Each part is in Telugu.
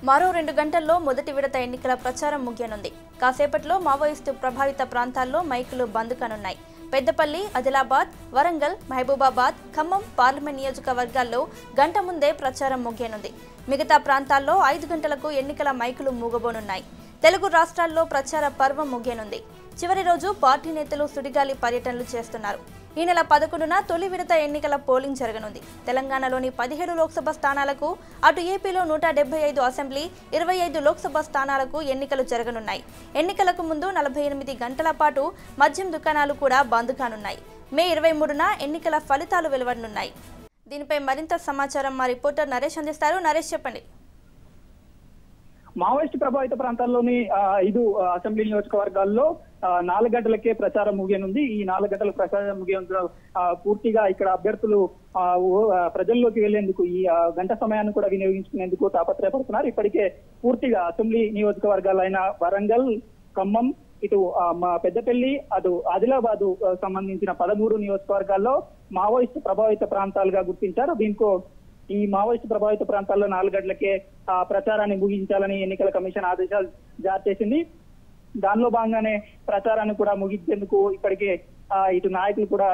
మరో 2 గంటల్లో మొదటి విడత ఎన్నికల ప్రచారం ముగియనుంది. కాసేపట్లో మావోయిస్టు ప్రభావిత ప్రాంతాల్లో మైకులు బంద్ కానున్నాయి. పెద్దపల్లి, ఆదిలాబాద్, వరంగల్, మహబూబాబాద్, ఖమ్మం పార్లమెంట్ నియోజకవర్గాల్లో గంట ముందే ప్రచారం ముగియనుంది. మిగతా ప్రాంతాల్లో 5 గంటలకు ఎన్నికల మైకులు మూగబోనున్నాయి. తెలుగు రాష్ట్రాల్లో ప్రచార పర్వం ముగియనుంది. చివరి రోజు పార్టీ నేతలు సుడిగాలి పర్యటనలు చేస్తున్నారు. ఈ నెల 11న తొలి విడత ఎన్నికల పోలింగ్ జరగనుంది. తెలంగాణలోని 17 లోక్సభ స్థానాలకు, అటు ఏపీలో 175 అసెంబ్లీ, 25 లోక్సభ స్థానాలకు ఎన్నికలు జరగనున్నాయి. ఎన్నికలకు ముందు 48 గంటల పాటు మద్యం దుకాణాలు కూడా బంద్ కానున్నాయి. మే 23న ఎన్నికల ఫలితాలు వెలువడనున్నాయి. దీనిపై మరింత సమాచారం మా రిపోర్టర్ నరేష్ అందిస్తారు. నరేష్, చెప్పండి. మావోయిస్టు ప్రభావిత ప్రాంతాల్లోని 5 అసెంబ్లీ నియోజకవర్గాల్లో 4 గంటలకే ప్రచారం ముగియనుంది. ఈ 4 గంటల ప్రచారం ముగియంతో పూర్తిగా ఇక్కడ అభ్యర్థులు ప్రజల్లోకి వెళ్లేందుకు ఈ గంట సమయాన్ని కూడా వినియోగించుకునేందుకు తాపత్రయపడుతున్నారు. ఇప్పటికే పూర్తిగా అసెంబ్లీ నియోజకవర్గాలైన వరంగల్, ఖమ్మం, ఇటు పెద్దపల్లి, అటు ఆదిలాబాద్ సంబంధించిన 13 నియోజకవర్గాల్లో మావోయిస్టు ప్రభావిత ప్రాంతాలుగా గుర్తించారు. దీంతో ఈ మావోయిస్టు ప్రభావిత ప్రాంతాల్లో 4 గంటలకే ప్రచారాన్ని ముగించాలని ఎన్నికల కమిషన్ ఆదేశాలు జారీ చేసింది. దానిలో భాగంగానే ప్రచారాన్ని కూడా ముగించేందుకు ఇప్పటికే ఇటు నాయకులు కూడా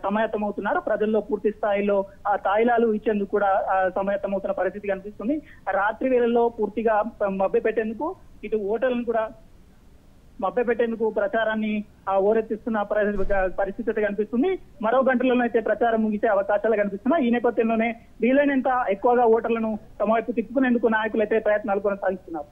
సమాయత్తమవుతున్నారు. ప్రజల్లో పూర్తి స్థాయిలో తాయిలాలు ఇచ్చేందుకు కూడా సమాయత్తమవుతున్న పరిస్థితి కనిపిస్తుంది. రాత్రి వేళల్లో పూర్తిగా మభ్యపెట్టేందుకు, ఇటు ఓటర్లను కూడా మభ్యపెట్టేందుకు ప్రచారాన్ని ఓరెత్తిస్తున్న పరిస్థితి కనిపిస్తుంది. మరో గంటలోనే అయితే ప్రచారం ముగిసే అవకాశాలు కనిపిస్తున్నాయి. ఈ నేపథ్యంలోనే వీలైనంత ఎక్కువగా ఓటర్లను తమ వైపు తిప్పుకునేందుకు నాయకులు అయితే ప్రయత్నాలు కొనసాగిస్తున్నారు.